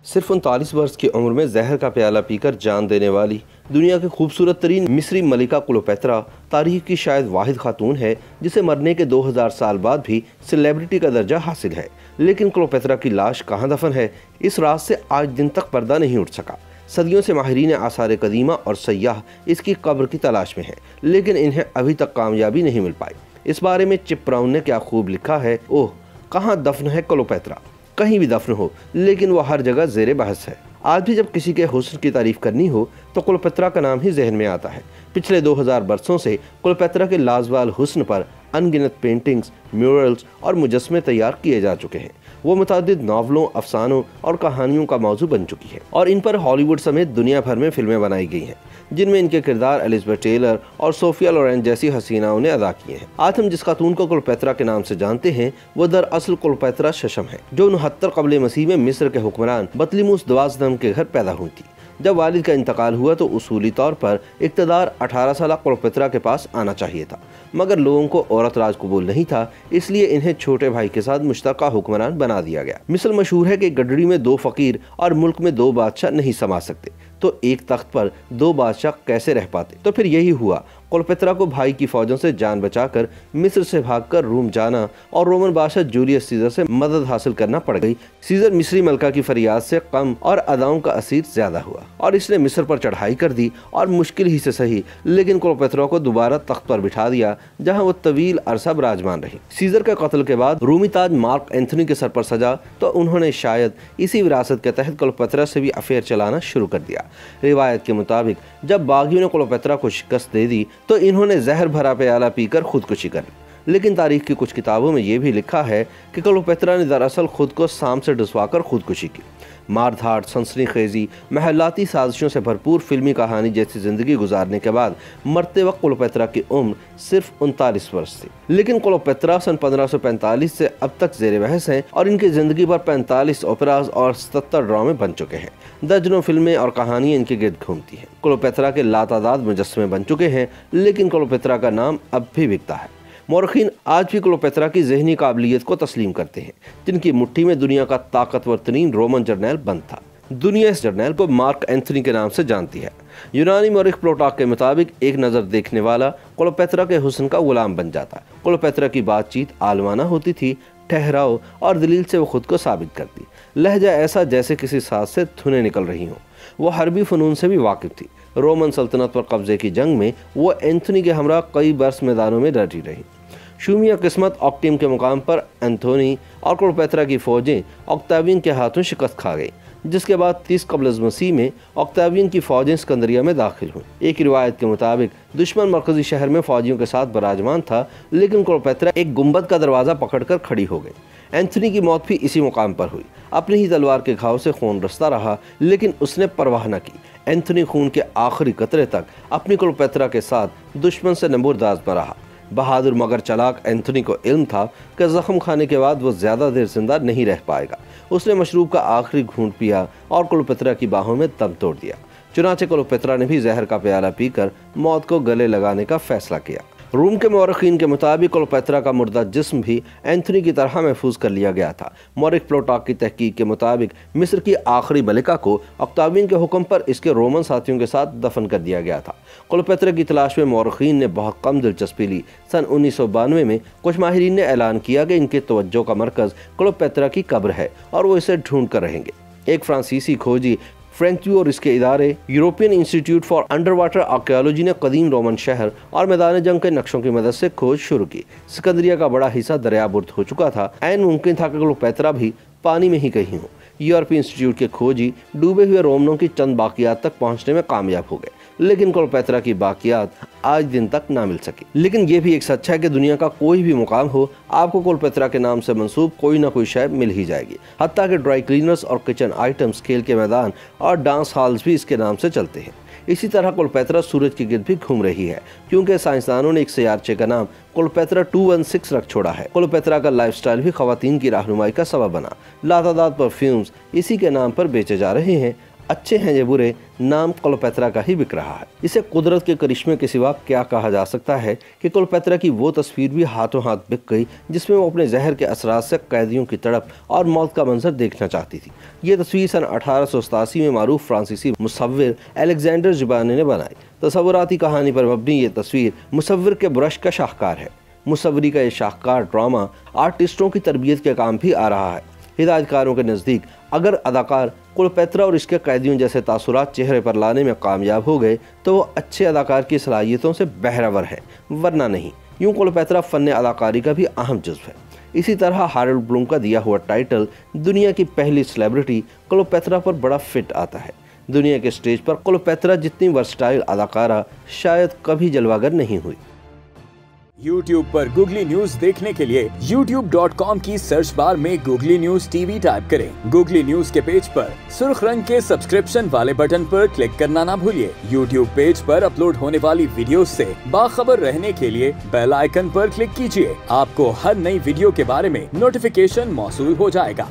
सिर्फ 39 वर्ष की उम्र में जहर का प्याला पीकर जान देने वाली दुनिया की खूबसूरत तरीन मिस्री मलिका क्लोपेत्रा तारीख की शायद वाहिद खातून है जिसे मरने के 2000 साल बाद भी सेलिब्रिटी का दर्जा हासिल है। लेकिन क्लोपेत्रा की लाश कहाँ दफन है, इस राज से आज दिन तक पर्दा नहीं उठ सका। सदियों से माहिरीन आसार कदीमा और सयाह इसकी कब्र की तलाश में हैं, लेकिन इन्हें अभी तक कामयाबी नहीं मिल पाई। इस बारे में चिप ब्राउन ने क्या खूब लिखा है। ओह, कहाँ दफन है क्लोपेत्रा। कहीं भी दफन हो, लेकिन वो हर जगह जेरे बहस है। आज भी जब किसी के हुस्न की तारीफ करनी हो तो क्लोपेत्रा का नाम ही जहन में आता है। पिछले 2000 बरसों से क्लोपेत्रा के लाजवाब हुस्न पर अनगिनत पेंटिंग्स, म्यूरल्स और मुजस्मे तैयार किए जा चुके हैं। वो मुतादिद नावलों, अफसानों और कहानियों का मौजू बन चुकी है और इन पर हॉलीवुड समेत दुनिया भर में फिल्में बनाई गई हैं, जिनमें इनके किरदार एलिजाबेथ टेलर और सोफिया लोरेन जैसी हसीनाओं ने अदा किए हैं। आज हम जिस खातून को क्लोपेत्रा के नाम से जानते हैं वो दरअसल क्लोपेत्रा शशम है, जो 69 कबल मसीह में मिस्र के हुक्मरान बतलिमुस दवाज़दम के घर पैदा हुई थी। जब वालिद का इंतकाल हुआ तो उसूली तौर पर इक़्तिदार 18 साल क्लोपेत्रा के पास आना चाहिए था, मगर लोगों को औरत राज कबूल नहीं था, इसलिए इन्हें छोटे भाई के साथ मुश्तरका हुक्मरान बना दिया गया। मिसल मशहूर है कि गडरी में 2 फकीर और मुल्क में 2 बादशाह नहीं समा सकते, तो एक तख्त पर 2 बादशाह कैसे रह पाते। तो फिर यही हुआ। क्लोपेत्रा को भाई की फौजों से जान बचाकर मिस्र से भागकर रोम जाना और रोमन बादशाह जूलियस सीजर से मदद हासिल करना पड़ गई। सीजर मिस्री मलका की फरियाद से कम और अदाओं का असीर ज्यादा हुआ और इसने मिस्र पर चढ़ाई कर दी और मुश्किल ही से सही, लेकिन क्लोपेत्रा को दोबारा तख्त पर बिठा दिया, जहाँ वो तवील अरसा विराजमान रही। सीजर के कत्ल के बाद रूमी ताज मार्क एंथनी के सर पर सजा तो उन्होंने शायद इसी विरासत के तहत क्लोपेत्रा से भी अफेयर चलाना शुरू कर दिया। रिवायत के मुताबिक जब बागियों ने क्लोपेत्रा को शिकस्त दे दी तो इन्होंने जहर भरा प्याला पीकर खुदकुशी कर ली। लेकिन तारीख की कुछ किताबों में यह भी लिखा है कि क्लोपेत्रा ने दरअसल खुद को सांप से डुसवाकर खुदकुशी की। मारधाड़, सनसनीखेजी, महलाती साजिशों से भरपूर फिल्मी कहानी जैसी जिंदगी गुजारने के बाद मरते वक्त क्लोपेत्रा की उम्र सिर्फ 39 वर्ष थी। लेकिन क्लोपेत्रा सन 1545 से अब तक जेर बहस हैं और इनकी जिंदगी पर 45 ओपेराज और 77 ड्रामे बन चुके हैं। दर्जनों फिल्में और कहानियां इनके गिर्द घूमती हैं। क्लोपेत्रा के लातादाद मुजस्मे बन चुके हैं, लेकिन क्लोपेत्रा का नाम अब भी बिकता है। मौरखीन आज भी क्लोपेत्रा की जहनी काबिलियत को तस्लीम करते हैं, जिनकी मुट्ठी में दुनिया का ताकतवर तरीन रोमन जर्नैल बंद था। दुनिया इस जर्नैल को मार्क एंथनी के नाम से जानती है। यूनानी मौरिख प्लूटार्क के मुताबिक एक नज़र देखने वाला क्लोपेत्रा के हुस्न का गुलाम बन जाता। क्लोपेत्रा की बातचीत आलमाना होती थी, ठहराव और दलील से वो खुद को साबित करती। लहजा ऐसा जैसे किसी साज से धुनें निकल रही हों। वो हरबी फ़नून से भी वाकिफ थी। रोमन सल्तनत पर कब्जे की जंग में वो एंथनी के हमरा कई बरस मैदानों में डटी रही। शूमिया किस्मत ऑक्टियम के मुकाम पर एंथोनी और क्लोपेत्रा की फौजें ऑक्टावियन के हाथों शिकस्त खा गई, जिसके बाद 30 कबल मसीह में ऑक्टावियन की फौजें सिकंदरिया में दाखिल हुईं। एक रिवायत के मुताबिक दुश्मन मरकजी शहर में फौजियों के साथ बराजमान था, लेकिन क्लोपेत्रा एक गुंबद का दरवाज़ा पकड़कर खड़ी हो गई। एंथनी की मौत भी इसी मुकाम पर हुई। अपनी ही तलवार के घाव से खून रसता रहा, लेकिन उसने परवाह न की। एंथनी खून के आखिरी कतरे तक अपनी क्लोपेत्रा के साथ दुश्मन से नंबरदाज पर रहा। बहादुर मगर चलाक एंथनी को इल्म था कि जख्म खाने के बाद वो ज़्यादा देर जिंदा नहीं रह पाएगा। उसने मशरूब का आखिरी घूंट पिया और क्लोपेत्रा की बाहों में दम तोड़ दिया। चुनाचे क्लोपेत्रा ने भी जहर का प्याला पीकर मौत को गले लगाने का फैसला किया। रूम के मौरखीन के मुताबिक क्लोपेत्रा का मुर्दा जिस्म भी एंथनी की तरह महफूज कर लिया गया था। मौरिख प्लूटार्क की तहकीक के मुताबिक मिस्र की आखिरी मलिका को ऑक्टावियन के हुक्म पर इसके रोमन साथियों के साथ दफन कर दिया गया था। क्लोपेत्रा की तलाश में मौरखीन ने बहुत कम दिलचस्पी ली। सन 1992 में कुछ माहिरीन ने ऐलान किया कि इनके तवज्जो का मरकज़ क्लोपेत्रा की कब्र है और वो इसे ढूंढ कर रहेंगे। एक फ्रांसीसी खोजी फ्रेंचू और इसके इदारे European institute for under water archaeology ने कदीम रोमन शहर और मैदान जंग के नक्शों की मदद से खोज शुरू की। सिकंदरिया का बड़ा हिस्सा दरियाबुर्द हो चुका था। ऐन मुमकिन था कि क्लोपेत्रा भी पानी में ही कहीं हो। यूरोपीय इंस्टीट्यूट के खोजी डूबे हुए रोमनों की चंद बाकियात तक पहुंचने में कामयाब हो गए, लेकिन क्लोपेत्रा की बाकियात आज दिन तक ना मिल सकी। लेकिन ये भी एक सच है कि दुनिया का कोई भी मुकाम हो, आपको क्लोपेत्रा के नाम से मंसूब कोई ना कोई शय मिल ही जाएगी। हत्ता कि ड्राई क्लीनर्स और किचन आइटम्स, खेल के मैदान और डांस हॉल्स भी इसके नाम से चलते हैं। इसी तरह क्लोपेत्रा सूरज के गिर्द भी घूम रही है, क्योंकि साइंसदानों ने एक सैयारचे का नाम क्लोपेत्रा 216 रख छोड़ा है। क्लोपेत्रा का लाइफस्टाइल भी खवातीन की रहनुमाई का सबब बना। लातादाद परफ्यूम्स इसी के नाम पर बेचे जा रहे हैं। अच्छे हैं या बुरे, नाम क्लोपेत्रा का ही बिक रहा है। इसे कुदरत के करिश्मे के सिवा क्या कहा जा सकता है कि क्लोपेत्रा की वो तस्वीर भी हाथों हाथ बिक गई जिसमें वो अपने जहर के असरात से कैदियों की तड़प और मौत का मंजर देखना चाहती थी। ये तस्वीर सन 1887 में मारूफ फ्रांसीसी मुसव्विर अलेक्जेंडर जिबानी ने बनाई। तस्वुराती कहानी पर मबनी ये तस्वीर मुसव्विर के ब्रश का शाहकार है। मुसव्वरी का ये शाहकार ड्रामा आर्टिस्टों की तरबियत के काम भी आ रहा है। हिदायतकारों के नज़दीक अगर अदाकार क्लोपेत्रा और इसके कैदियों जैसे तासुरात चेहरे पर लाने में कामयाब हो गए तो वो अच्छे अदाकार की सलाहियतों से बहरावर है, वरना नहीं। यूँ क्लोपेत्रा फ़न अदाकारी का भी अहम जुज़्व है। इसी तरह हैरोल्ड ब्लूम का दिया हुआ टाइटल दुनिया की पहली सेलिब्रिटी क्लोपेत्रा पर बड़ा फिट आता है। दुनिया के स्टेज पर क्लोपेत्रा जितनी वर्सटाइल अदाकारा शायद कभी जलवागर नहीं हुई। YouTube पर गूगली न्यूज देखने के लिए youtube.com की सर्च बार में गूगली न्यूज टीवी टाइप करें। गूगली न्यूज के पेज पर सुर्ख रंग के सब्सक्रिप्शन वाले बटन पर क्लिक करना ना भूलिए। YouTube पेज पर अपलोड होने वाली वीडियोस से बाखबर रहने के लिए बेल आइकन पर क्लिक कीजिए। आपको हर नई वीडियो के बारे में नोटिफिकेशन मौसूल हो जाएगा।